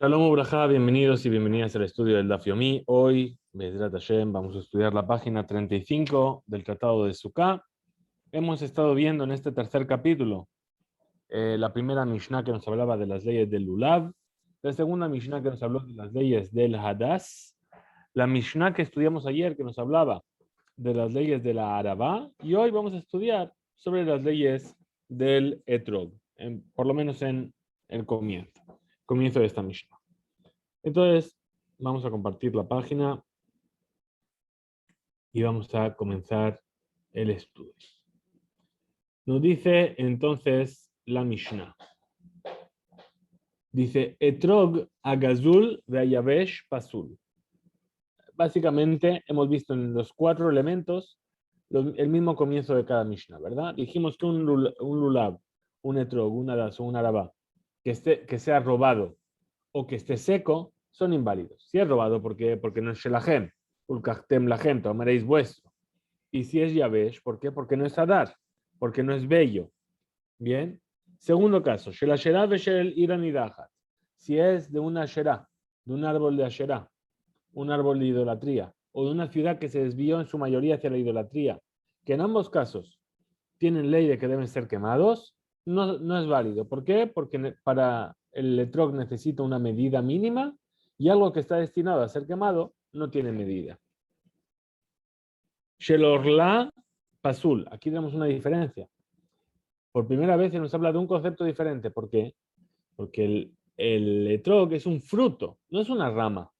Shalom Ubrajá, bienvenidos y bienvenidas al estudio del Daf Yomi. Hoy, Bezrat Hashem, vamos a estudiar la página 35 del Tratado de Sukkah. Hemos estado viendo en este tercer capítulo la primera Mishnah que nos hablaba de las leyes del Lulav, la segunda Mishnah que nos habló de las leyes del Hadass, la Mishnah que estudiamos ayer que nos hablaba de las leyes de la Arabá, y hoy vamos a estudiar sobre las leyes del Etrog, por lo menos en el comienzo de esta Mishnah. Entonces, vamos a compartir la página y vamos a comenzar el estudio. Nos dice entonces la Mishnah. Dice, Etrog agazul ve'ayavesh pasul. Básicamente, hemos visto en los 4 elementos el mismo comienzo de cada Mishnah, ¿verdad? Dijimos que un lulav, un etrog, un hadas o un arabá, que sea robado o que esté seco, son inválidos. Si es robado, porque no es shelahem, ulkachtem lahem, tomaréis vuestro. Y si es yavesh, ¿por qué? Porque no es hadar, porque no es bello. Bien. Segundo caso, shel asherah veshel iranidajat. Si es de una asherah, de un árbol de asherah, un árbol de idolatría, o de una ciudad que se desvió en su mayoría hacia la idolatría, que en ambos casos tienen ley de que deben ser quemados, no es válido. ¿Por qué? Porque para el etrog necesita una medida mínima y algo que está destinado a ser quemado no tiene medida. Shelorla pasul. Aquí tenemos una diferencia. Por primera vez se nos habla de un concepto diferente. ¿Por qué? Porque el etrog es un fruto, no es una rama.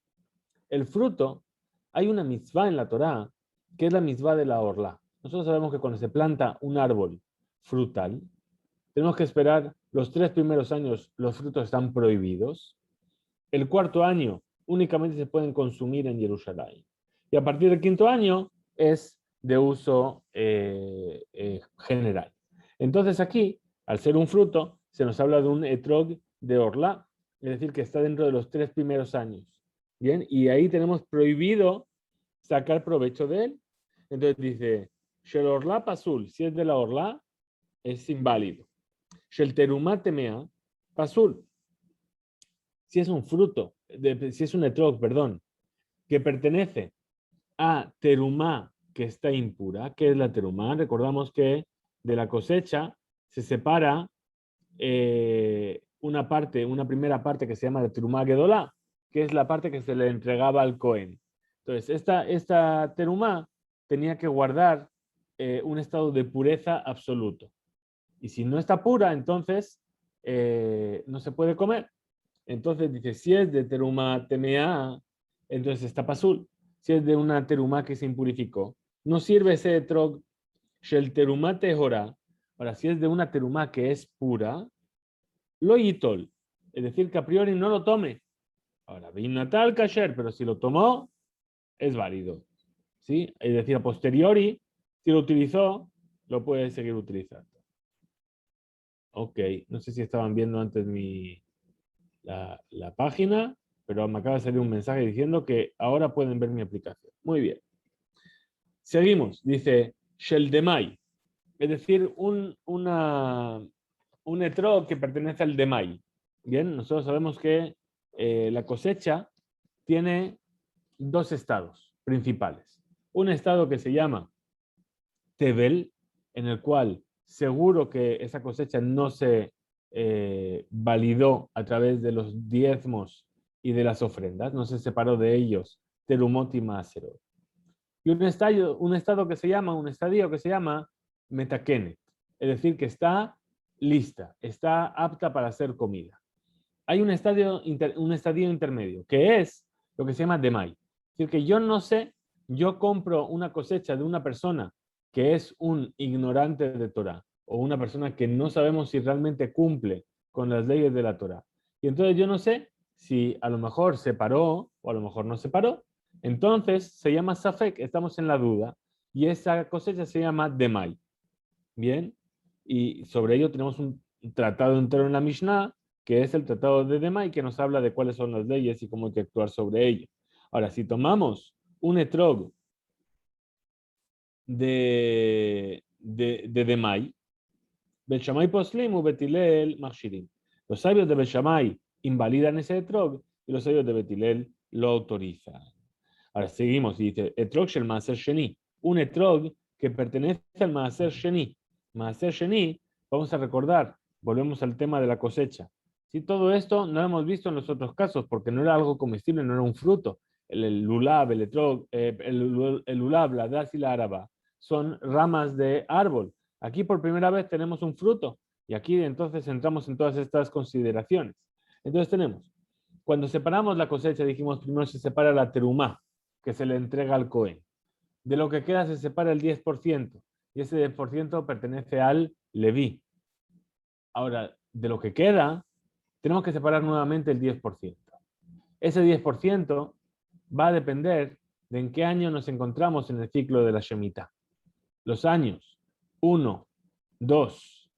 El fruto, hay una mitzvah en la Torá, que es la mitzvah de la orla. Nosotros sabemos que cuando se planta un árbol frutal, tenemos que esperar los 3 primeros años, los frutos están prohibidos. El 4.º año únicamente se pueden consumir en Jerusalén. Y a partir del 5.º año es de uso general. Entonces aquí, al ser un fruto, se nos habla de un etrog de orla, es decir, que está dentro de los 3 primeros años. Bien, y ahí tenemos prohibido sacar provecho de él. Entonces dice, Shel orla pasul, si es de la orla, es inválido. Shel terumá temea, pasul. Si es un fruto, si es un etrog, perdón, que pertenece a terumá que está impura. ¿Qué es la terumá? Recordamos que de la cosecha se separa una primera parte que se llama de terumá gedolá, que es la parte que se le entregaba al Cohen. Entonces, esta terumá tenía que guardar un estado de pureza absoluto. Y si no está pura, entonces no se puede comer. Entonces dice, si es de teruma temea, entonces está pasul. Si es de una teruma que se impurificó, no sirve ese etrog shel teruma tehora. Ahora, si es de una teruma que es pura, lo yitol. Es decir, que a priori no lo tome. Ahora, vino tal kasher, pero si lo tomó, es válido. ¿Sí? Es decir, a posteriori, si lo utilizó, lo puede seguir utilizando. Ok, no sé si estaban viendo antes la página, pero me acaba de salir un mensaje diciendo que ahora pueden ver mi aplicación. Muy bien. Seguimos. Dice Sheldemai, es decir, un etrog que pertenece al Demai. Bien, nosotros sabemos que la cosecha tiene 2 estados principales. Un estado que se llama Tevel, en el cual seguro que esa cosecha no se validó a través de los diezmos y de las ofrendas, no se separó de ellos, terumot y maserot. Y un estadio que se llama metakenet, es decir, que está lista, está apta para ser comida. Hay un estadio intermedio, que es lo que se llama demai. Es decir, que yo no sé, yo compro una cosecha de una persona que es un ignorante de Torah, o una persona que no sabemos si realmente cumple con las leyes de la Torah. Y entonces yo no sé si a lo mejor se paró o a lo mejor no se paró. Entonces se llama Safek, estamos en la duda, y esa cosecha se llama Demai. Bien, y sobre ello tenemos un tratado entero en la Mishnah, que es el tratado de Demai, que nos habla de cuáles son las leyes y cómo hay que actuar sobre ello. Ahora, si tomamos un etrog de Demai, Bet Shammai poslim u Bet Hillel machshirim. Los sabios de Bet Shammai invalidan ese etrog y los sabios de Betilel lo autorizan. Ahora seguimos y dice, etrog shel maaser sheni, un etrog que pertenece al maaser sheni. Maaser sheni, vamos a recordar, volvemos al tema de la cosecha. Si todo esto no lo hemos visto en los otros casos, porque no era algo comestible, no era un fruto. El lulab, el etrog, el lulab, la das y la araba son ramas de árbol. Aquí por primera vez tenemos un fruto y aquí entonces entramos en todas estas consideraciones. Entonces tenemos, cuando separamos la cosecha, dijimos primero se separa la terumá, que se le entrega al Cohen. De lo que queda se separa el 10%, y ese 10% pertenece al Leví. Ahora, de lo que queda, tenemos que separar nuevamente el 10%. Ese 10% va a depender de en qué año nos encontramos en el ciclo de la Shemitah. Los años 1, 2,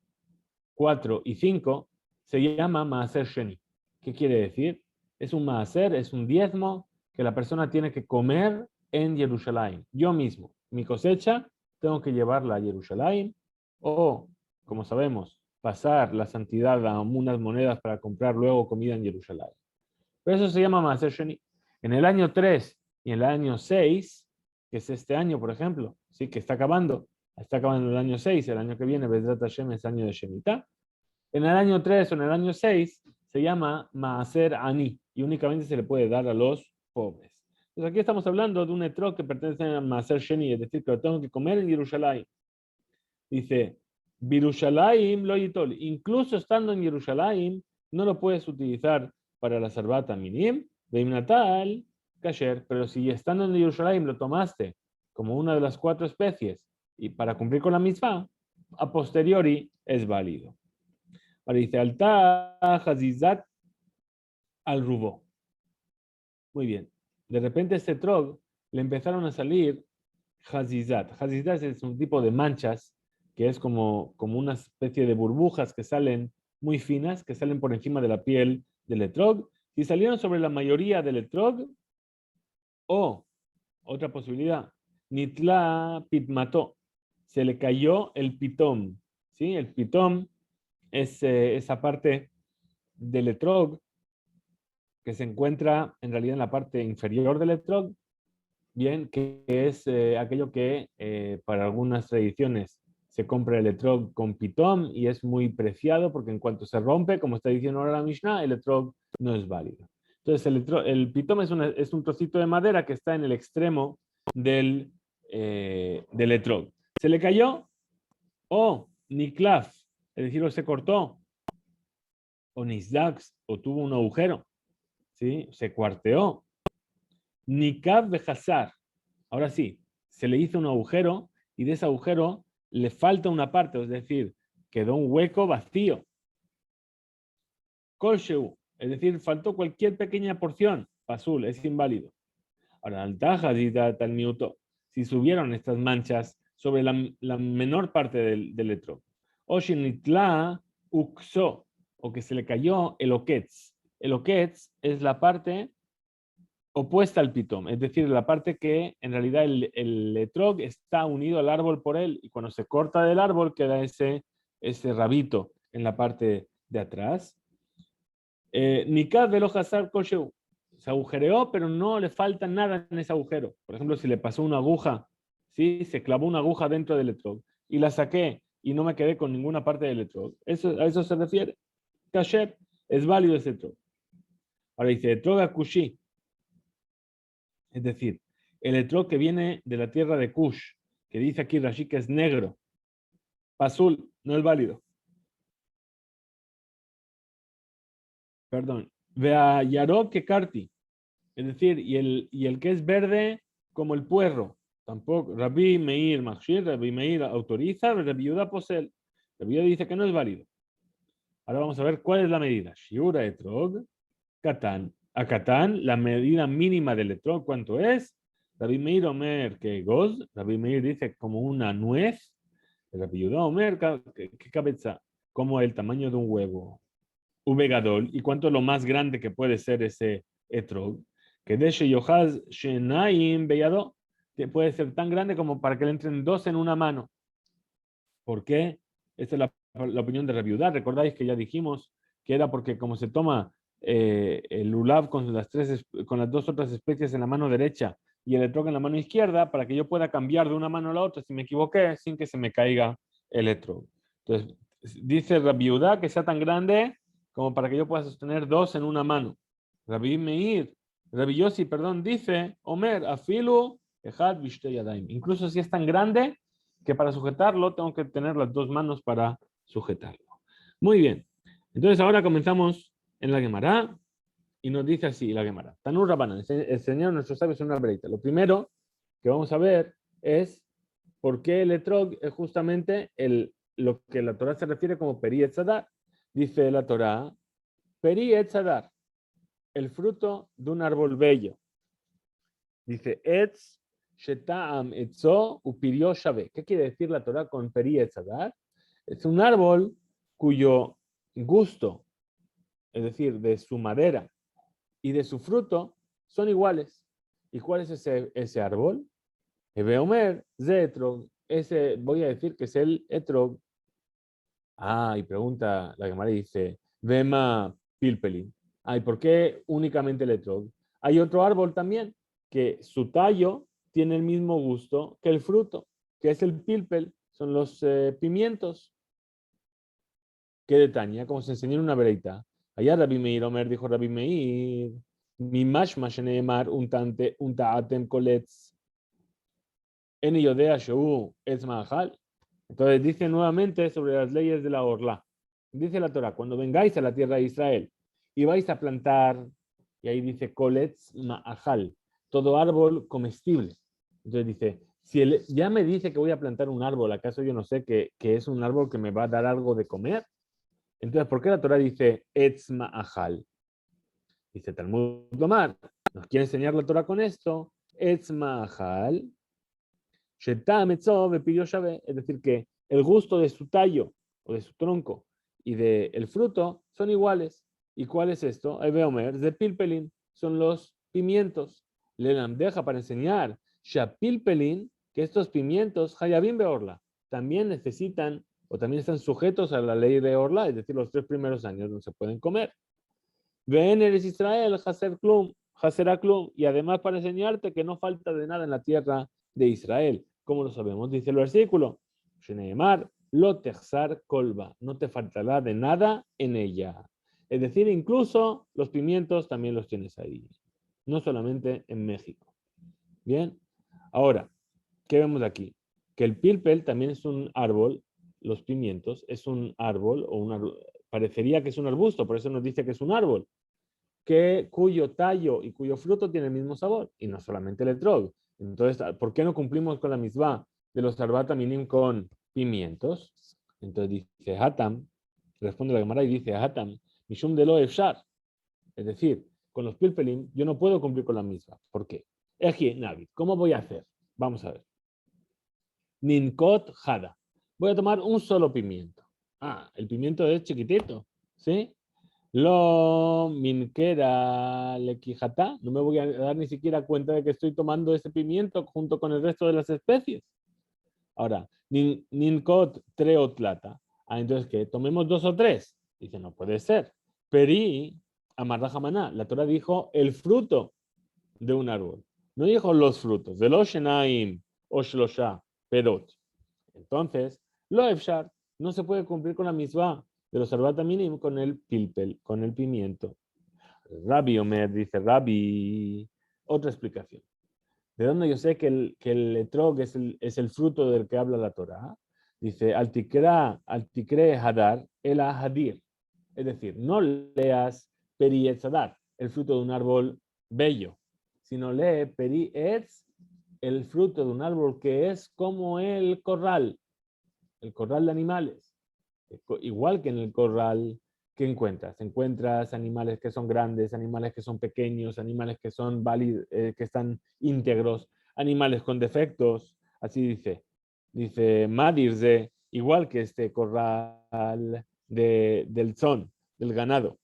4 y 5 se llama Maaser Sheni. ¿Qué quiere decir? Es un Maaser, es un diezmo que la persona tiene que comer en Jerusalén. Yo mismo, mi cosecha, tengo que llevarla a Jerusalén o, como sabemos, pasar la santidad a unas monedas para comprar luego comida en Jerusalén. Pero eso se llama Maaser Sheni. En el año 3 y en el año 6, que es este año, por ejemplo, ¿sí? Que está acabando el año 6, el año que viene, Bezrat Hashem es año de Shemitah. En el año 3 o en el año 6 se llama Maaser Ani y únicamente se le puede dar a los pobres. Entonces aquí estamos hablando de un etrog que pertenece a Maaser Sheni, es decir, que lo tengo que comer en Jerusalén. Dice, Birushalayim lo yitol, incluso estando en Jerusalén, no lo puedes utilizar para la Sarbata Minim, de Natal, Kasher, pero si estando en Jerusalén lo tomaste como una de las 4 especies y para cumplir con la misma, a posteriori es válido. Ahora dice, Alta Hazizat al Rubó. Muy bien. De repente este trog le empezaron a salir Hazizat. Hazizat es un tipo de manchas que es como una especie de burbujas que salen muy finas, que salen por encima de la piel del etrog. Si salieron sobre la mayoría del etrog, o otra posibilidad, Nitla Pitmató, se le cayó el pitón. ¿Sí? El pitón es esa parte del etrog que se encuentra en realidad en la parte inferior del etrog, bien, que es aquello que para algunas tradiciones se compra el etrog con pitón y es muy preciado porque en cuanto se rompe, como está diciendo ahora la Mishnah, el etrog no es válido. Entonces el pitón es un trocito de madera que está en el extremo del etrog. Se le cayó o niklaf, es decir, o se cortó, o nisdax, o tuvo un agujero, ¿sí? Se cuarteó. Nikav bejazar. Ahora sí, se le hizo un agujero y de ese agujero le falta una parte, es decir, quedó un hueco vacío. Kolsheu, es decir, faltó cualquier pequeña porción. Pasul, es inválido. Ahora, altajas y tal minuto, si subieron estas manchas sobre la menor parte del etrog. O shinitla uxo, o que se le cayó el oquetz. El oquetz es la parte opuesta al pitón, es decir, la parte que en realidad el etrog está unido al árbol por él y cuando se corta del árbol queda ese rabito en la parte de atrás. Nikad velo hazar kosheu, se agujereó, pero no le falta nada en ese agujero. Por ejemplo, si le pasó una aguja, ¿sí? Se clavó una aguja dentro del etrog y la saqué y no me quedé con ninguna parte del etrog. A eso se refiere. Kasher, es válido ese etrog. Ahora dice, etrog akushi. Es decir, el etrog que viene de la tierra de Kush, que dice aquí Rashi que es negro, azul, no es válido. Perdón. Vea Yarok que Karti, es decir, y el que es verde como el puerro, tampoco. Rabbi Meir Machshir, Rabbi Meir autoriza, Rabbi Yehuda posel. Rabbi Yehuda dice que no es válido. Ahora vamos a ver cuál es la medida. Shiura etrog, Katán. A Katán, la medida mínima del etrog, ¿cuánto es? Rabbi Meir Omer que goz, Rabbi Meir dice como una nuez, Rabbi Yehuda Omer, ¿qué cabeza? Como el tamaño de un huevo. Uvegadol, ¿y cuánto es lo más grande que puede ser ese etrog? Que de Sheyohaz Shenaim Beyado, que puede ser tan grande como para que le entren 2 en una mano. ¿Por qué? Esta es la opinión de Rabbi Yehuda. Recordáis que ya dijimos que era porque como se toma el lulav con con las dos otras especies en la mano derecha y el etrog en la mano izquierda para que yo pueda cambiar de una mano a la otra si me equivoqué sin que se me caiga el etrog. Entonces, dice Rabbi Yehuda que sea tan grande como para que yo pueda sostener dos en una mano. Rabbi Yossi, perdón, dice, Omer, afilu, ejad vishtei yadayim. Incluso si es tan grande que para sujetarlo tengo que tener las dos manos para sujetarlo. Muy bien. Entonces ahora comenzamos en la Gemara y nos dice así la Gemara. Tanur Rabbanan, el Señor nuestro sabios en una breita. Lo primero que vamos a ver es por qué el etrog es justamente lo que la Torah se refiere como peri etzadar. Dice la Torah, peri etzadar, el fruto de un árbol bello. Dice, etz shetaam etzo upirio shave. ¿Qué quiere decir la Torah con peri etzadar? Es un árbol cuyo gusto, es decir, de su madera y de su fruto, son iguales. ¿Y cuál es ese árbol? Ebeomer, ze etrog. Ese voy a decir que es el etrog. Y pregunta la Gemara y dice, Vema pilpelin. ¿Y por qué únicamente el etrog? Hay otro árbol también que su tallo tiene el mismo gusto que el fruto, que es el pilpel, son los pimientos. ¿Qué detalle? Como se enseñó en una breita. Allá Rabbi Meir, Omer dijo Rabbi Meir, mi mashma sheneemar un taatem koletz en yodea sheu etz ma'achal. Entonces dice nuevamente sobre las leyes de la orla. Dice la Torah, cuando vengáis a la tierra de Israel y vais a plantar, y ahí dice koletz ma'achal, todo árbol comestible. Entonces dice, si ya me dice que voy a plantar un árbol, ¿acaso yo no sé que es un árbol que me va a dar algo de comer? Entonces, ¿por qué la Torah dice etz ma'achal? Dice Talmud Lomar, nos quiere enseñar la Torah con esto, etz ma'achal, shetam etzo bepirio shave, es decir, que el gusto de su tallo o de su tronco y del fruto son iguales. ¿Y cuál es esto? Ebeomer de pilpelin, son los pimientos. Lenam deja para enseñar, shapilpelin, que estos pimientos, hayabim beorla, también necesitan o también están sujetos a la ley de Orla, es decir, los 3 primeros años no se pueden comer. Ven eres Israel, Haser Klum, Hasera Klum, y además para enseñarte que no falta de nada en la tierra de Israel. ¿Cómo lo sabemos? Dice el versículo, Sheneemar, lo texar kolba, no te faltará de nada en ella. Es decir, incluso los pimientos también los tienes ahí, no solamente en México. Bien, ahora, ¿qué vemos aquí? Que el pilpel también es un árbol, los pimientos, es un árbol, parecería que es un arbusto, por eso nos dice que es un árbol, cuyo tallo y cuyo fruto tiene el mismo sabor, y no solamente el etrog. Entonces, ¿por qué no cumplimos con la misma de los arbata minim con pimientos? Entonces dice Hatam, responde la Gemara y dice Hatam, Mishum de lo efshar. Es decir, con los pilpelim yo no puedo cumplir con la misma. ¿Por qué? Eji, Navi, ¿cómo voy a hacer? Vamos a ver. Ninkot Hada. Voy a tomar un solo pimiento. El pimiento es chiquitito, ¿sí? Lo minkera lequijata. No me voy a dar ni siquiera cuenta de que estoy tomando ese pimiento junto con el resto de las especies. Ahora, ninkot treotlata. Entonces, ¿qué? ¿Tomemos 2 o 3? Dice, no puede ser. Peri amarrajamaná. La Torah dijo el fruto de un árbol. No dijo los frutos. De los shenaim o shlosha perot. Entonces, lo efshar no se puede cumplir con la misma de los arbata minim con el pilpel, con el pimiento. Rabbi Omer dice, Rabbi, otra explicación. ¿De dónde yo sé que el etrog es el fruto del que habla la Torah? Dice, altikre hadar el hadir. Es decir, no leas peri etzadar, el fruto de un árbol bello, sino lee peri etz, el fruto de un árbol que es como el corral de animales. Igual que en el corral, ¿qué encuentras? Encuentras animales que son grandes, animales que son pequeños, animales que son válidos, que están íntegros, animales con defectos. Así dice Madirze, igual que este corral del son, del ganado.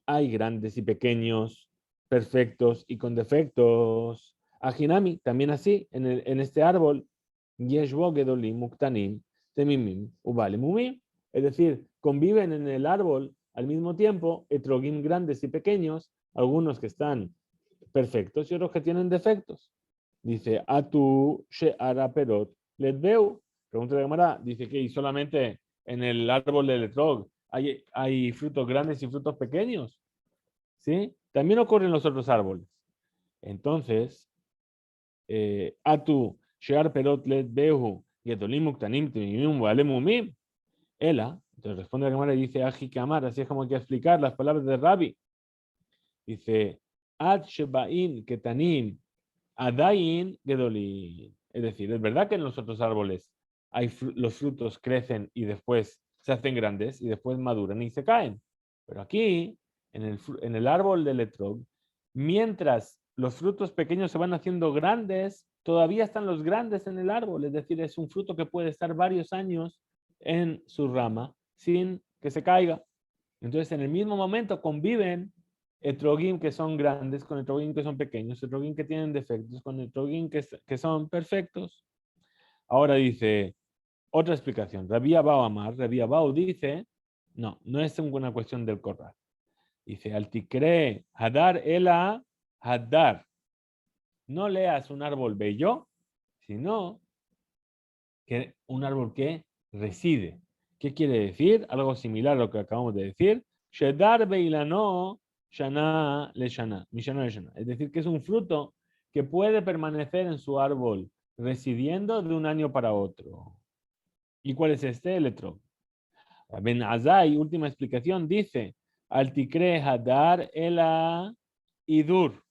Hay grandes y pequeños, perfectos y con defectos. Ajinami, también así, en este árbol, Yeshbo Gedolim Muktanim Temimim Ubale Mumim. Es decir, conviven en el árbol al mismo tiempo etrogim grandes y pequeños, algunos que están perfectos y otros que tienen defectos. Dice, Atu she'ara perot ledbeu. Pregunta de Gemara, dice que solamente en el árbol del etrog hay frutos grandes y frutos pequeños. ¿Sí? También ocurre en los otros árboles. Entonces, Atu she'ar perot ledbeu gedolim uktanim timimim u'alemumim. Ela, entonces responde la Gemara y dice, Aji Kamar, así es como hay que explicar las palabras de Rabbi. Dice, Ad shebain ketanim adayin gedolin. Es decir, es verdad que en los otros árboles los frutos crecen y después se hacen grandes y después maduran y se caen. Pero aquí, en el árbol del etrog, mientras los frutos pequeños se van haciendo grandes, todavía están los grandes en el árbol. Es decir, es un fruto que puede estar varios años en su rama sin que se caiga. Entonces, en el mismo momento conviven etrogim que son grandes con etrogim que son pequeños, etrogim que tienen defectos con etrogim que son perfectos. Ahora dice, otra explicación. Rabbi Abau Amar, Rabbi Abau dice, no es una cuestión del corral. Dice, alticre hadar ela hadar. No leas un árbol bello, sino que un árbol que reside. ¿Qué quiere decir? Algo similar a lo que acabamos de decir. Shedar beilano shana le shana. Es decir, que es un fruto que puede permanecer en su árbol residiendo de un año para otro. ¿Y cuál es este? El etrog. Ben Azai, última explicación, dice, altikre hadar ela idur.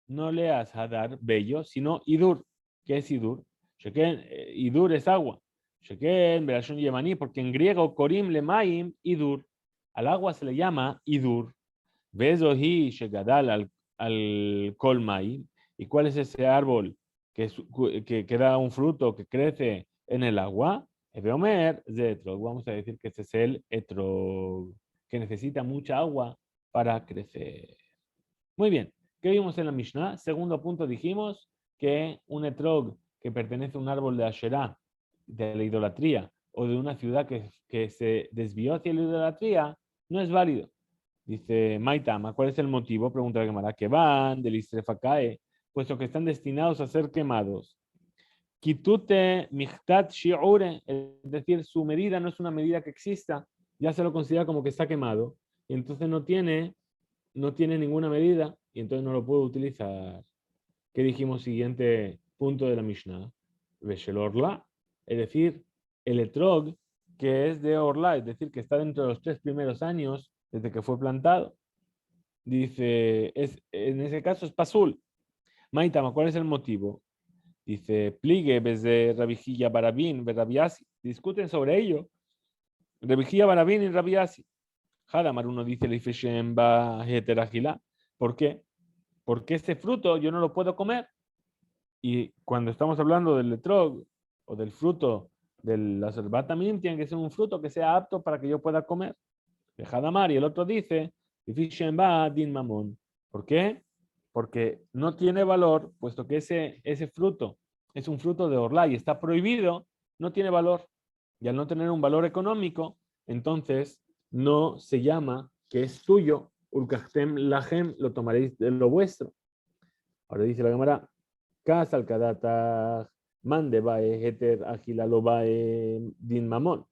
No leas hadar, bello, sino idur. ¿Qué es idur? Idur es agua. Sheken, Berashon Yemaní, porque en griego, Korim lemaim, idur. Al agua se le llama idur. Bezohi shegadal al kolmaim. ¿Y cuál es ese árbol que da un fruto, que crece en el agua? Ebeomer, zetrog. Vamos a decir que ese es el etrog, que necesita mucha agua para crecer. Muy bien. ¿Qué vimos en la Mishnah? Segundo punto, dijimos que un etrog que pertenece a un árbol de Asherá, de la idolatría, o de una ciudad que se desvió hacia la idolatría, no es válido. Dice Maitama, ¿cuál es el motivo? Pregunta la Gemara, que van del Istrefakae, puesto que están destinados a ser quemados. Kitute michtat shi'ure, es decir, su medida no es una medida que exista, ya se lo considera como que está quemado, y entonces no tiene ninguna medida, y entonces no lo puedo utilizar. ¿Qué dijimos? Siguiente punto de la Mishnah. Veshel Orla, es decir, el etrog, que es de Orla, es decir, que está dentro de los 3 primeros años desde que fue plantado. Dice, en ese caso es pasul. Maitama, ¿cuál es el motivo? Dice, pligue, desde Rabijilla Barabín, Rabiasi. Discuten sobre ello. Rabijilla Barabín y Rabiasi. Hadamar uno dice, ¿por qué? Porque este fruto yo no lo puedo comer. Y cuando estamos hablando del etrog o del fruto de la serbatamim, tiene que ser un fruto que sea apto para que yo pueda comer. De Hadamar, y el otro dice, din mamón. ¿Por qué? Porque no tiene valor, puesto que ese fruto es un fruto de orla y está prohibido, no tiene valor. Y al no tener un valor económico, entonces no se llama que es tuyo. Urkachtem lahem, lo tomaréis de lo vuestro. Ahora dice la Gemara, Kasal kadata mande bae heter agilalo bae din mamón.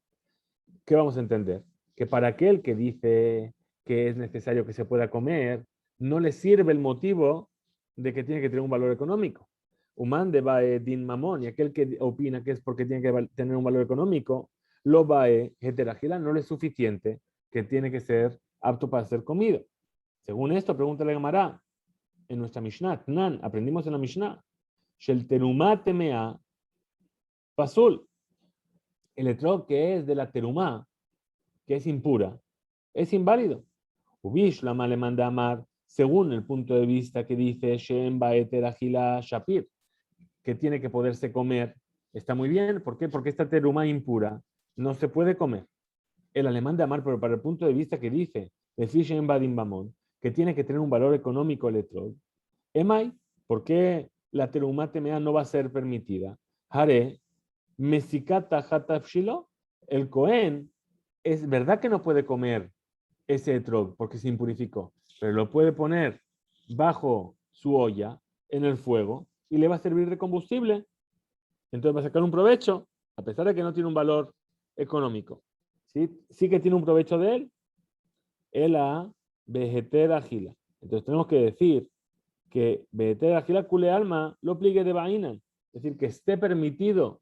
¿Qué vamos a entender? Que para aquel que dice que es necesario que se pueda comer, no le sirve el motivo de que tiene que tener un valor económico. Human de bae din mamón, y aquel que opina que es porque tiene que tener un valor económico, lo bae heteragila no le es suficiente, que tiene que ser apto para ser comido. Según esto, pregunta la Gemara, en nuestra Mishnah, Tnan, aprendimos en la Mishnah, Shel terumá temea pasul, el etrog que es de la terumá, que es impura, es inválido. Ubish la le manda amar, según el punto de vista que dice Shem Baeter Agila Shapir, que tiene que poderse comer, está muy bien. ¿Por qué? Porque esta teruma impura no se puede comer. El alemán de amar, pero para el punto de vista que dice de Fishen Badin Bamon, que tiene que tener un valor económico el etrog, Emay, ¿por qué la teruma temea no va a ser permitida? Hare, Mesikata Hatafshilo, el Cohen, es verdad que no puede comer ese etrog porque se impurificó, pero lo puede poner bajo su olla en el fuego y le va a servir de combustible. Entonces va a sacar un provecho, a pesar de que no tiene un valor económico. Sí que tiene un provecho de él, el a vegeter agila. Entonces tenemos que decir que vegeter agila cule alma lo pligue de vaina. Es decir, que esté permitido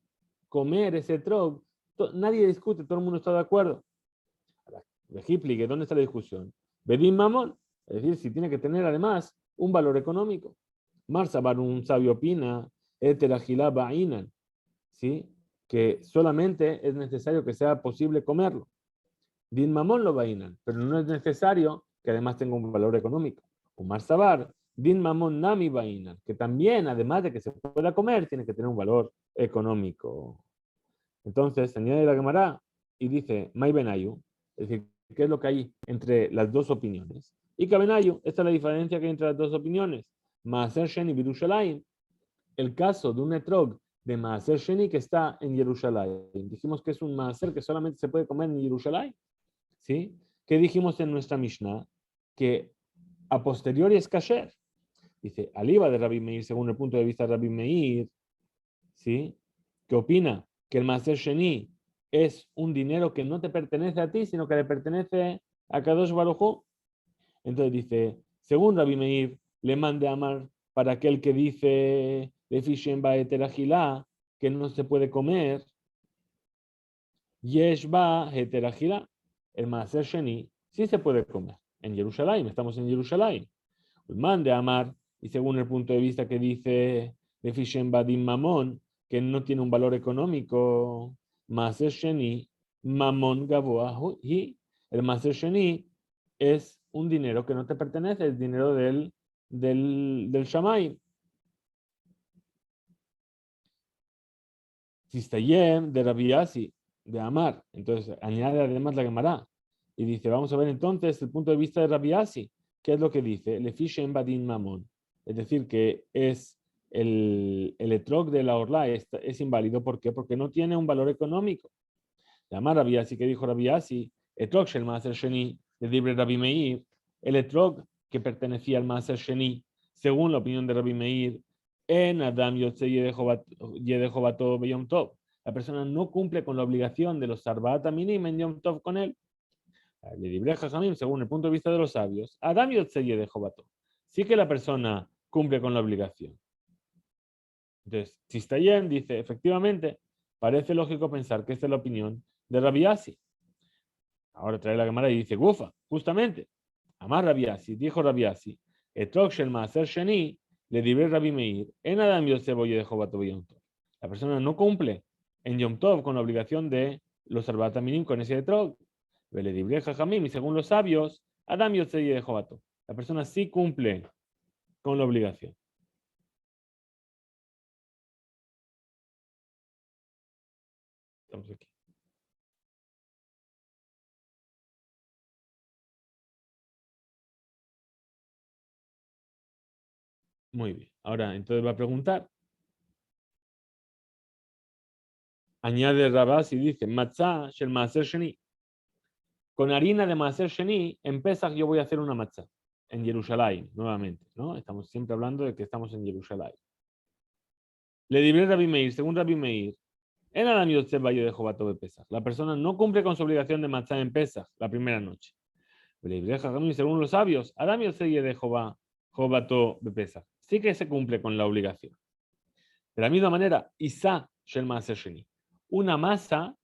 comer ese trog. Nadie discute, todo el mundo está de acuerdo. Vejipligue, ¿dónde está la discusión? Bedín mamón, es decir, si tiene que tener además un valor económico. Marsabar, un sabio opina, eter agila vainan, ¿sí? Que solamente es necesario que sea posible comerlo. Din mamón lo vainan, pero no es necesario que además tenga un valor económico. Umar Sabar, din mamón nami vainan, que también, además de que se pueda comer, tiene que tener un valor económico. Entonces, se añade la Gemara y dice, Mai Benayu, es decir, ¿qué es lo que hay entre las dos opiniones? Y Kabenayu, esta es la diferencia que hay entre las dos opiniones. Maaser Sheni Birushalayim, el caso de un etrog de Maaser Sheni que está en Jerusalén. Dijimos que es un Maaser que solamente se puede comer en Jerusalén. ¿Sí? ¿Qué dijimos en nuestra Mishnah? Que a posteriori es kasher. Dice, aliba de Rabbi Meir, según el punto de vista de Rabbi Meir, ¿sí? ¿Qué opina? Que el Maaser Sheni es un dinero que no te pertenece a ti, sino que le pertenece a Kadosh Baruj Hu. Entonces dice, según Rabbi Meir, le mande amar para aquel que dice de Fishenba eteragilá, que no se puede comer, Yeshba eteragilá, el Maaser Sheni sí se puede comer. En Jerusalén, estamos en Jerusalén. Mande amar, y según el punto de vista que dice de Fishenba din Mamón, que no tiene un valor económico, Maaser Sheni, Mamón Gavoa, y el Maaser Sheni es un dinero que no te pertenece, es dinero del Shammai. Sistayem de Rabbi Yassi, de Amar. Entonces añade además la Gemara. Y dice, vamos a ver entonces el punto de vista de Rabbi Yassi. ¿Qué es lo que dice? Le fishen badin mamón. Es decir, que es el etrog de la orla es inválido. ¿Por qué? Porque no tiene un valor económico. Amar Rabbi Yassi, que dijo Rabbi Yassi, etrog shel maaser sheni, de libre Rabbi Meir, el etrog que pertenecía al maaser sheni, según la opinión de Rabbi Meir, en Adam Yotze Yedejobato Beyom Tov. La persona no cumple con la obligación de los Sarbat Aminim en Yom Tov con él. Le libre Jajamim, según el punto de vista de los sabios, Adam Yotze Yedejobato. Sí que la persona cumple con la obligación. Entonces, Tzistayen dice, efectivamente, parece lógico pensar que esta es la opinión de Rabbi Yassi. Ahora trae la cámara y dice, Gufa, justamente, Amar Rabbi Yassi, dijo Rabbi Yassi, Etrog Shel Maaser Sheni, le dibré Rabbi Meir, en Adam Yosef Oye de Jobato Yom Tov. La persona no cumple en Yom Tov con la obligación de los Sarbat Aminim con ese Etrog. Le dibré Jajamim, y según los sabios, Adam Yosef Oye de Jobato. La persona sí cumple con la obligación. Estamos aquí. Muy bien. Ahora, entonces va a preguntar. Añade Rabás y dice, Matzah shel Maaser Sheni. Con harina de Maaser Sheni, en Pesach yo voy a hacer una matzah. En Jerusalén, nuevamente, ¿no? Estamos siempre hablando de que estamos en Jerusalén. Le diré Rabbi Meir, según Rabbi Meir, en Adam Yotze Valle de Jobato de Pesach. La persona no cumple con su obligación de matzah en Pesach, la primera noche. Le diré Jajamim, según los sabios, Adam Yotze de Jobato de Pesach. Sí que se cumple con la obligación. De la misma manera, Isa shel Maaser Sheni. Una masa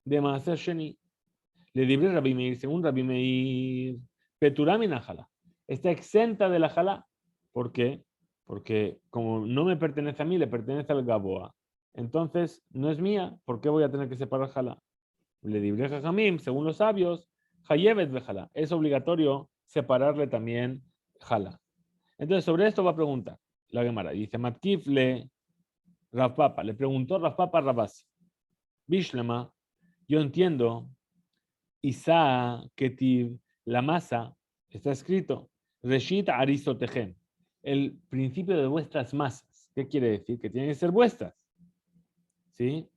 de Maaser Sheni. Le dibré Rabbi Meir, según Rabbi Meir, Peturamin Ajala. Está exenta de la Jalá. ¿Por qué? Porque como no me pertenece a mí, le pertenece al Gaboa. Entonces, no es mía, ¿por qué voy a tener que separar Jalá? Le dibré Jajamim, según los sabios, Hayevet de Jalá. Es obligatorio separarle también Jalá. Entonces, sobre esto va a preguntar la Gemara. Dice, Matkif le Rav Papa. Le preguntó Rav Papa a Rabasi. Bishlema, yo entiendo Isa, Ketiv, la masa, está escrito, Reshit Aristotejem, el principio de vuestras masas. ¿Qué quiere decir? Que tienen que ser vuestras. ¿Sí?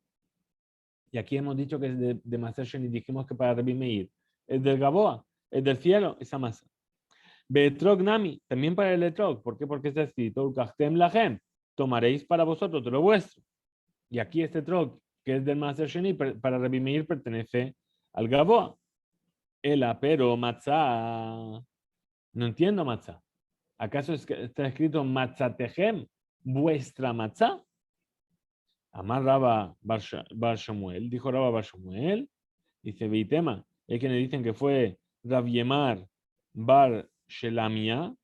Y aquí hemos dicho que es de Maaser Sheni, dijimos que para Rabbi Meir es del Gaboa. es del cielo, esa masa. Betrog nami, también para el etrog. ¿Por qué? Porque está escrito, Ukachtem lahem, tomaréis para vosotros de lo vuestro. Y aquí este etrog, que es del Maaser Sheni, para Rabbi Meir pertenece al Gaboa. Pero matzah, no entiendo matzah. ¿Acaso está escrito matzatehem, vuestra matzah? Amar Raba Bar Shamuel, dijo Raba Bar Shamuel, dice Beitema, es que me dicen que fue Rav Yemar Bar Shelamia,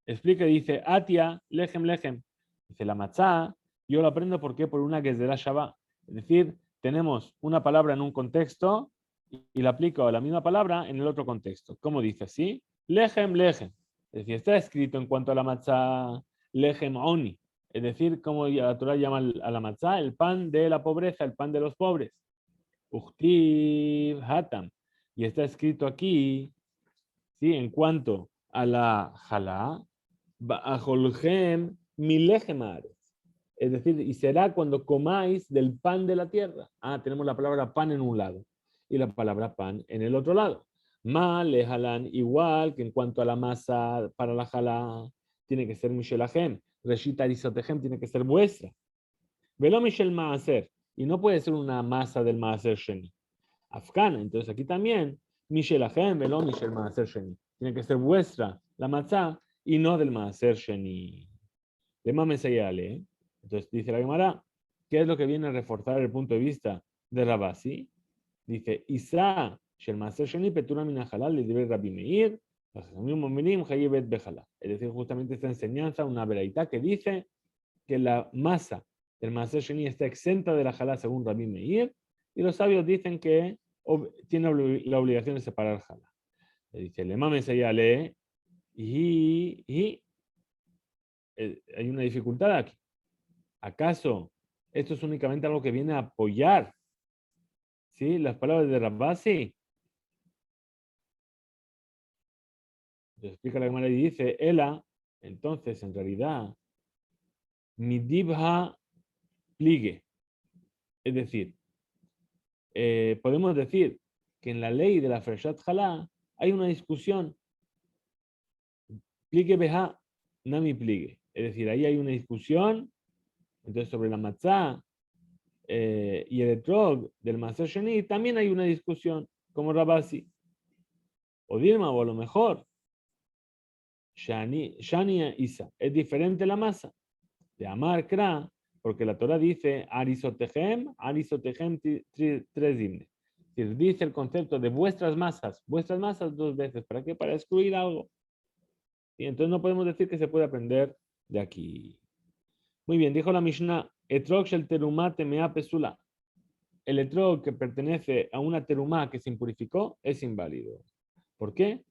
explica y dice, Atia, lejem, lejem. Dice, la matzá, yo lo aprendo porque por una que es de la Shabbat. Es decir, tenemos una palabra en un contexto y la aplico a la misma palabra en el otro contexto. ¿Cómo dice así? Lejem, lejem. Es decir, está escrito en cuanto a la matzá, lejem oni. Es decir, como la Torah llama a la matzá, el pan de la pobreza, el pan de los pobres. Uchtiv hatam. Y está escrito aquí, ¿sí? En cuanto a la jalá, ba'ajolhem milejem haaretz. Es decir, y será cuando comáis del pan de la tierra. Tenemos la palabra pan en un lado y la palabra pan en el otro lado. Ma le jalan igual que en cuanto a la masa para la jalá, tiene que ser mishelahem. Reshit arisotehem tiene que ser vuestra. Velo mishel maaser. Y no puede ser una masa del maaser sheni. Afgana. Entonces aquí también, mishelahem, velo mishel maaser sheni. Tiene que ser vuestra la matzá y no del maaser sheni. De mamesayale. Entonces dice la Gemara, ¿qué es lo que viene a reforzar el punto de vista de Rabasi? Dice, Isa, shel maaser sheni petura min halal le debe Rabbi Meir, es decir, justamente esta enseñanza, una veraitá que dice que la masa del maaser sheni está exenta de la halal según Rabbi Meir, y los sabios dicen que tiene la obligación de separar halal. Le dice, le mamesayale, y hay una dificultad aquí. ¿Acaso esto es únicamente algo que viene a apoyar, ¿sí?, las palabras de Rabasi? Entonces explica la Gemara y dice, Ela, entonces en realidad, midibha pligue. Es decir, podemos decir que en la ley de la Freshat Halá hay una discusión. Pligue beha, nami pligue. Es decir, ahí hay una discusión. Entonces sobre la matzá y el etrog del maaser sheni también hay una discusión, como Rabasi. O Dilma, o a lo mejor, Shania Isa, es diferente la masa de Amar Kra, porque la Torah dice Arisotehem tres himnes. Dice el concepto de vuestras masas dos veces. ¿Para qué? Para excluir algo. Y entonces no podemos decir que se puede aprender de aquí. Muy bien, dijo la Mishnah, Etrog shel terumá temea pesula. El etrog que pertenece a una terumá que se impurificó es inválido. ¿Por qué?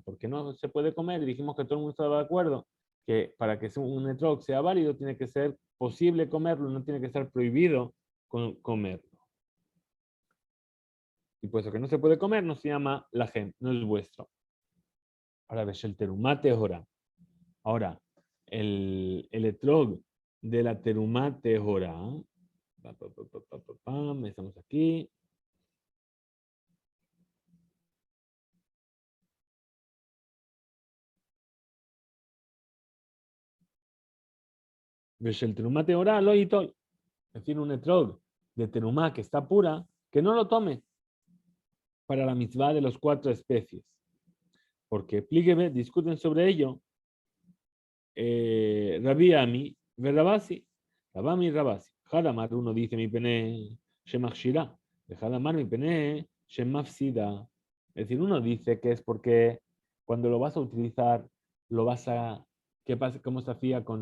Porque no se puede comer. Y dijimos que todo el mundo estaba de acuerdo que para que un etrog sea válido tiene que ser posible comerlo, no tiene que estar prohibido comerlo. Y puesto que no se puede comer, no se llama la gem, no es vuestro. Ahora ves el terumate jora. Ahora, el etrog de la terumate jora. Estamos aquí. Ves el terumate jora, lo itol. Es decir, un etrog de terumá que está pura, que no lo tome para la mitzvah de los 4 especies. Porque plígueme, discuten sobre ello Rabbi Ami, Rabasi, Rabami y Rabasi. Hadamar, uno dice mi pene Shemachshira, de Hadamar mi pene Shemafsida. Es decir, uno dice que es porque cuando lo vas a utilizar, lo vas a. ¿Qué pasa? ¿Cómo se hacía con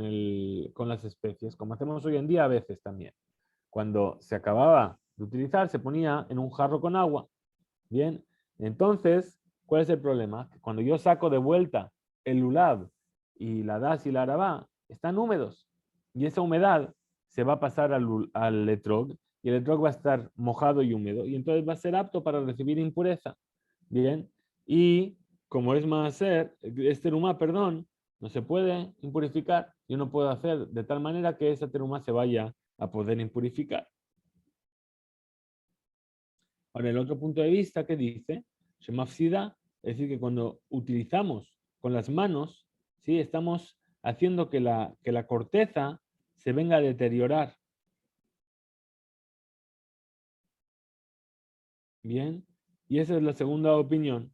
las especies? Como hacemos hoy en día a veces también. Cuando se acababa de utilizar, se ponía en un jarro con agua. Bien, entonces, ¿cuál es el problema? Que cuando yo saco de vuelta el lulav y la das y la arabá, están húmedos. Y esa humedad se va a pasar al etrog, y el etrog va a estar mojado y húmedo, y entonces va a ser apto para recibir impureza. Bien, y como es maaser, terumá, perdón, no se puede impurificar. Yo no puedo hacer de tal manera que esa terumá se vaya a poder impurificar. Ahora, el otro punto de vista que dice, Shemafsida, es decir, que cuando utilizamos con las manos, ¿sí? Estamos haciendo que la corteza se venga a deteriorar. Bien, y esa es la segunda opinión.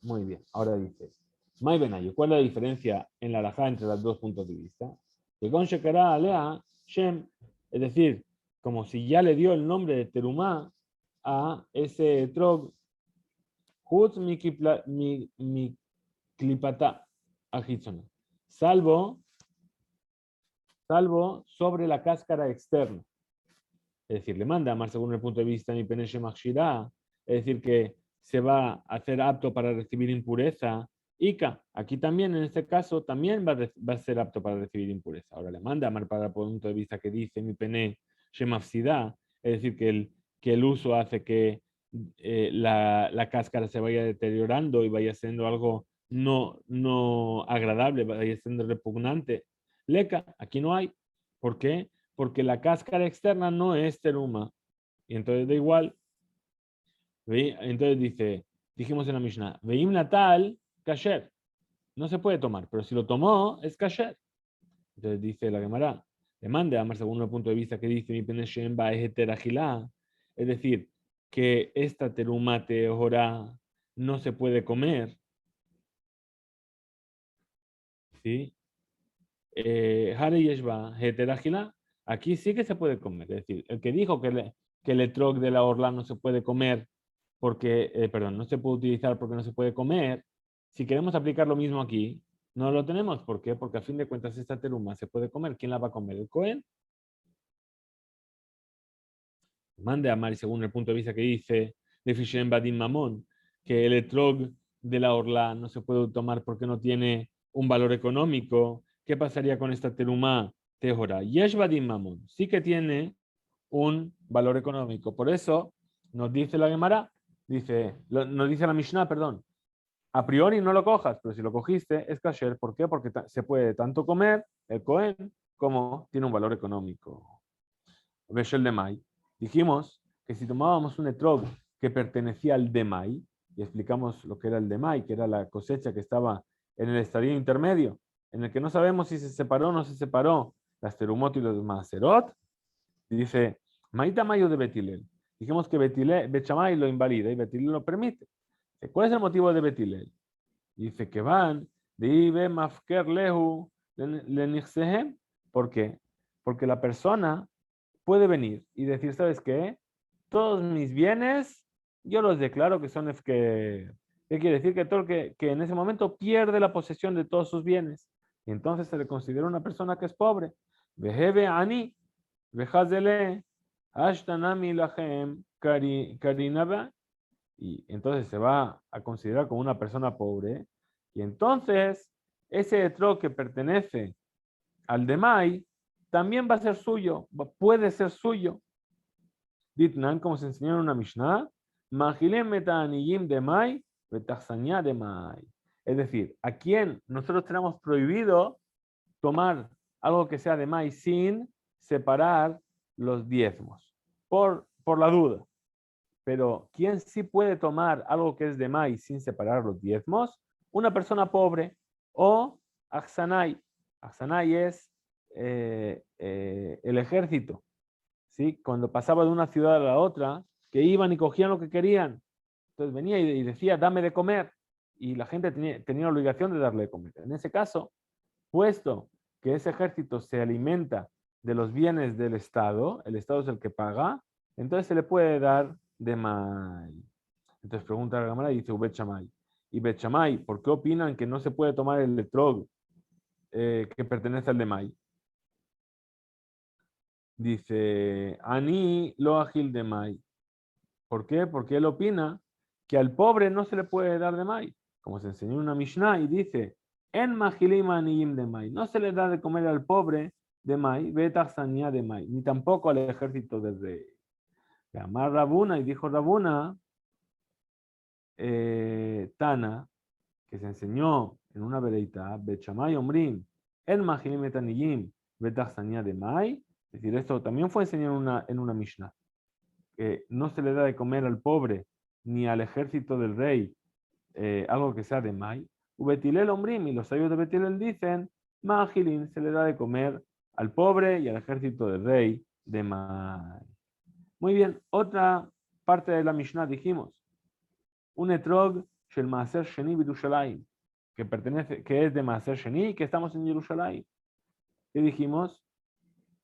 Muy bien, ahora dice, May Benayo, ¿cuál es la diferencia en la halajá entre los dos puntos de vista? Que con Shekara Alea, Shem, es decir, como si ya le dio el nombre de Terumá a ese trog, Hutz mi clipata ajitzona, salvo sobre la cáscara externa. Es decir, le manda, más según el punto de vista mi peneshe machshirá, es decir, que se va a hacer apto para recibir impureza. Ica, aquí también, en este caso, también va a ser apto para recibir impureza. Ahora le manda, amar para el punto de vista que dice mi pene shemafsida, es decir, que el uso hace que la cáscara se vaya deteriorando y vaya siendo algo no agradable, vaya siendo repugnante. Leca, aquí no hay. ¿Por qué? Porque la cáscara externa no es teruma. Y entonces da igual. Entonces dijimos en la Mishnah, Veim natal, kasher. No se puede tomar, pero si lo tomó, es kasher. Entonces dice la Gemara, le mande, además según el punto de vista que dice mi peneshem ba ejeteragilá, es decir, que esta teruma teorá no se puede comer. ¿Sí? Hare yeshba heteragilá, aquí sí que se puede comer. Es decir, el que dijo que el etrog de la orla no se puede comer porque, perdón, no se puede utilizar porque no se puede comer, si queremos aplicar lo mismo aquí, no lo tenemos. ¿Por qué? Porque a fin de cuentas esta teruma se puede comer. ¿Quién la va a comer? ¿El Cohen? Mande a Mari según el punto de vista que dice de Fishem Badim Mamón, que el etrog de la orla no se puede tomar porque no tiene un valor económico. ¿Qué pasaría con esta teruma tehora? Yesh Badim Mamón, sí que tiene un valor económico. Por eso nos dice la Gemara, nos dice la Mishnah, perdón, a priori no lo cojas, pero si lo cogiste es kasher. ¿Por qué? Porque se puede tanto comer el Cohen como tiene un valor económico. Beshel de Mai. Dijimos que si tomábamos un etrog que pertenecía al Demai, y explicamos lo que era el Demai, que era la cosecha que estaba en el estadio intermedio, en el que no sabemos si se separó o no se separó las terumot y los maserot, dice, Maita Mayo de Betilel. Dijimos que Bechamay lo invalida y Betilel lo permite. ¿Cuál es el motivo de Betilel? Dice que van de Ibe Mafker Lehu Lenixehem. ¿Por qué? Porque la persona puede venir y decir, ¿sabes qué? Todos mis bienes, yo los declaro que son que ¿qué quiere decir? Que todo el que en ese momento pierde la posesión de todos sus bienes. Y entonces se le considera una persona que es pobre. Vehebe ani, vejazele, ashtanami lahem karinaba. Y entonces se va a considerar como una persona pobre. Y entonces ese etro que pertenece al demai también va a ser suyo, puede ser suyo. Ditnan, como se enseñó en una Mishnah, Mahilem metaniyim demai, betachsania demai. Es decir, a quien nosotros tenemos prohibido tomar algo que sea de maíz sin separar los diezmos, por la duda. Pero ¿quién sí puede tomar algo que es de maíz sin separar los diezmos? Una persona pobre o Aksanai. Aksanai es el ejército, ¿sí? Cuando pasaba de una ciudad a la otra, que iban y cogían lo que querían. Entonces venía y decía, dame de comer. Y la gente tenía la obligación de darle de comer. En ese caso, puesto que ese ejército se alimenta de los bienes del Estado, el Estado es el que paga, entonces se le puede dar de mai. Entonces pregunta la Gemara y dice Bet Shammai. Y Bet Shammai, ¿por qué opinan que no se puede tomar el etrog que pertenece al de mai? Dice, Ani lo agil de mai. ¿Por qué? Porque él opina que al pobre no se le puede dar de mai. Como se enseñó en una Mishnah y dice, en Mahilim Aniyim de mai. No se le da de comer al pobre de mai, Betachsania de mai, ni tampoco al ejército del rey. Llamar Rabuna y dijo Rabuna, Tana, que se enseñó en una veleita, Bechamay Omrim, en Mahilim Etaniyim, Betachsania de mai. Es decir, esto también fue enseñado en una Mishnah. que no se le da de comer al pobre ni al ejército del rey algo que sea de Mai. Betilel Ombrim, y los sabios de Betilel dicen, Magilin se le da de comer al pobre y al ejército del rey de Mai. Muy bien, otra parte de la Mishnah dijimos, un etrog shel Maaser Sheni Yerushalayim, que es de Maaser Sheni, que estamos en Jerusalén. ¿Qué dijimos?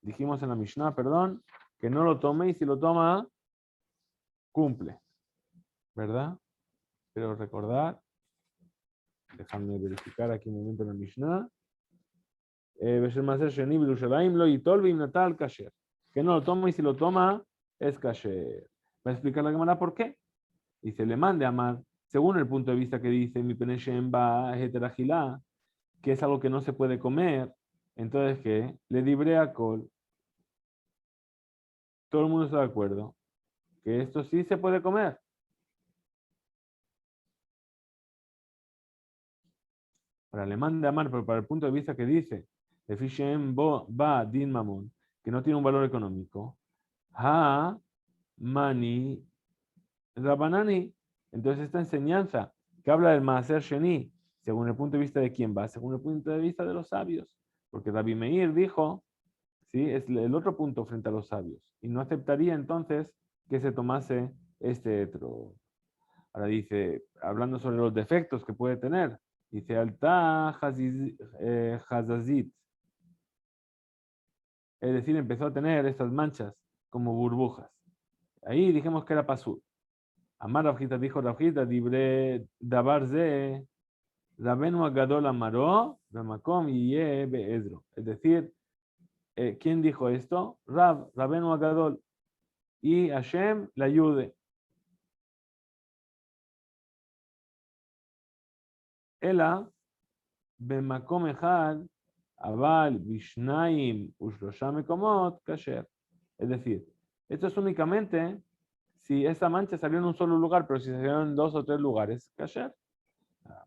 Dijimos en la Mishnah, perdón, que no lo tome y si lo toma, cumple. ¿Verdad? Pero recordar, déjame verificar aquí un momento en la Mishnah. Que no lo toma y si lo toma, es kasher. Va a explicar la Gemara por qué. Y se le mande a amar, según el punto de vista que dice mi peneshem ba heteragilá, que es algo que no se puede comer, entonces que le libre a col. Todo el mundo está de acuerdo que esto sí se puede comer. Para alemán de amar, pero para el punto de vista que dice, ba din mamon, que no tiene un valor económico, ha mani rabanani. Entonces esta enseñanza que habla del maaser sheni, según el punto de vista de quién va, según el punto de vista de los sabios, porque Rabbi Meir dijo, ¿sí? Es el otro punto frente a los sabios, y no aceptaría entonces que se tomase este otro. Ahora dice, hablando sobre los defectos que puede tener, dice alta hazazit, es decir, empezó a tener estas manchas como burbujas. Ahí dijimos que era pasur. Amar Rabjita dijo Rabjita, libre dabar ze, Rabenu Agadol amaró, Ramakom y beedro. Es decir, ¿quién dijo esto? Rabenu Agadol. Y Hashem le ayude. Ela, bemakom echad, aval, bishnaim, ushlosha mekomot, kasher. Es decir, esto es únicamente si esa mancha salió en un solo lugar, pero si salió en 2 o 3 lugares, kasher.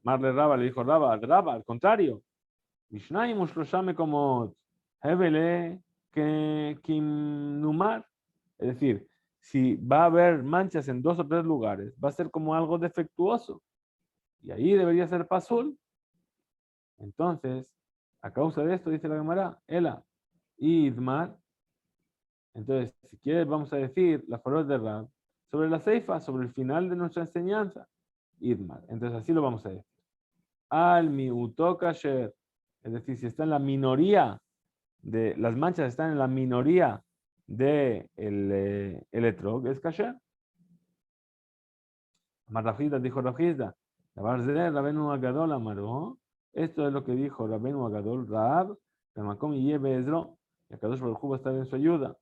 Marle Raba le dijo Raba, al contrario. Bishnaim, ushlosha mekomot, hebele, que kimnumar. Es decir, si va a haber manchas en 2 o 3 lugares, va a ser como algo defectuoso. Y ahí debería ser pasul. Entonces, a causa de esto, dice la Gemara, Ela, Idmar. Entonces, si quieres, vamos a decir la palabra de Rab sobre la ceifa, sobre el final de nuestra enseñanza. Idmar. Entonces, así lo vamos a decir. Al miuto kasher. Es decir, si está en la minoría de las manchas, están en la minoría de el etrog, es kasher. Amar Rafida dijo Rafida, la Barzel, Rabenu Agadol amaró. Esto es lo que dijo Rabenu Agadol, Rab, Ramakom y Ezro, y Akadosh Baruj Hu va a estar en su ayuda.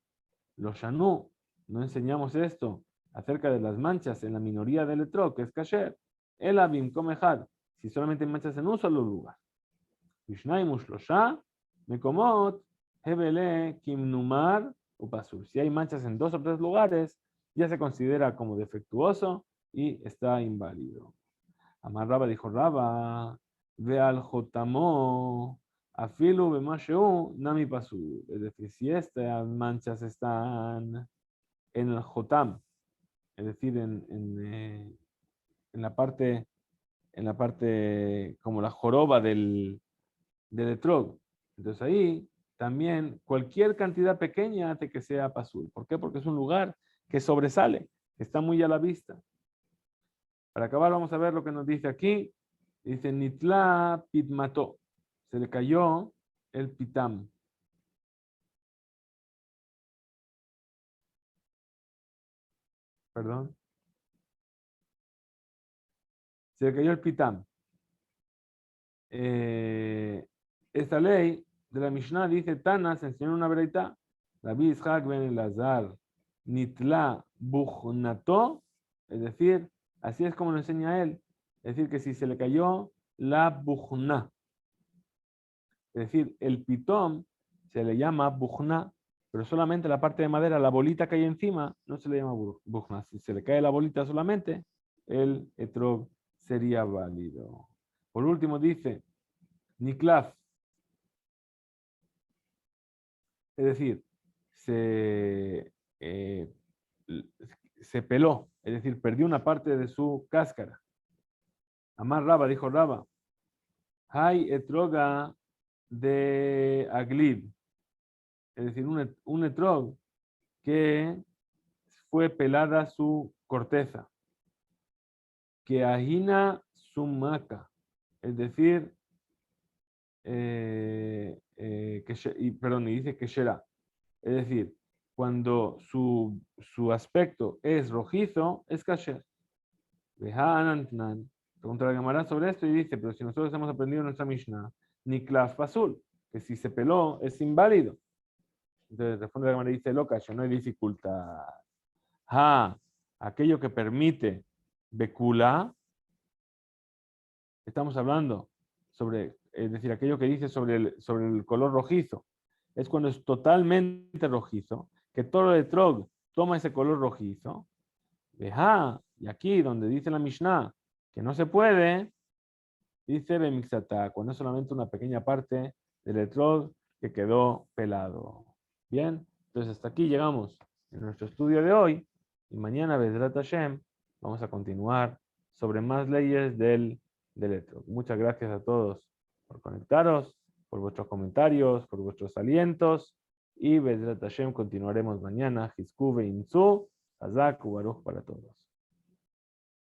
Los Shanu, no enseñamos esto acerca de las manchas en la minoría del etrog, que es kasher. El Abim Komehad, si solamente hay manchas en un solo lugar. Vishnaimush Losha, Mekomot, Hebele, Kimnumar, Upasur. Si hay manchas en 2 o 3 lugares, ya se considera como defectuoso y está inválido. Amar Raba dijo Raba, ve al Jotamo, afilu bemasheu, nami pasur. Es decir, si estas manchas están en el Jotam, es decir, en la parte como la joroba del etrog. Entonces ahí también cualquier cantidad pequeña hace que sea pasur. ¿Por qué? Porque es un lugar que sobresale, que está muy a la vista. Para acabar, vamos a ver lo que nos dice aquí. Dice, Nitla pitmato. Se le cayó el pitam. Perdón. Se le cayó el pitam. Esta ley de la Mishnah dice, Tana se enseñó una breita. Rabbi Ishaq ben Elazar. Nitla buchnato. Es decir, así es como lo enseña él. Es decir, que si se le cayó la buchna. Es decir, el pitón se le llama buchna, pero solamente la parte de madera, la bolita que hay encima, no se le llama buchna. Si se le cae la bolita solamente, el etrog sería válido. Por último dice, niklaf. Es decir, se peló, es decir, perdió una parte de su cáscara. Amar Raba, dijo Raba, hay etroga de aglib, es decir, un etrog que fue pelada su corteza, que ajina su maca, es decir, perdón, y dice que será, es decir, cuando su aspecto es rojizo, es kasher. Pregunta la Gemara sobre esto y dice, pero si nosotros hemos aprendido en nuestra Mishnah, Niklaf Pasul, que si se peló es inválido. Entonces responde la Gemara y dice, loca, no hay dificultad. Aquello que permite Bekula, estamos hablando sobre, es decir, aquello que dice sobre el color rojizo, es cuando es totalmente rojizo, que todo el etrog toma ese color rojizo. Y aquí donde dice la Mishnah que no se puede, dice Bemixatá, cuando es solamente una pequeña parte del etrog que quedó pelado. Bien, entonces hasta aquí llegamos en nuestro estudio de hoy y mañana, Bezrat Hashem, vamos a continuar sobre más leyes del etrog. Muchas gracias a todos por conectaros, por vuestros comentarios, por vuestros alientos y Bezrat Hashem continuaremos mañana. Hizku Ve'inzu, Hazak Ubaruch para todos.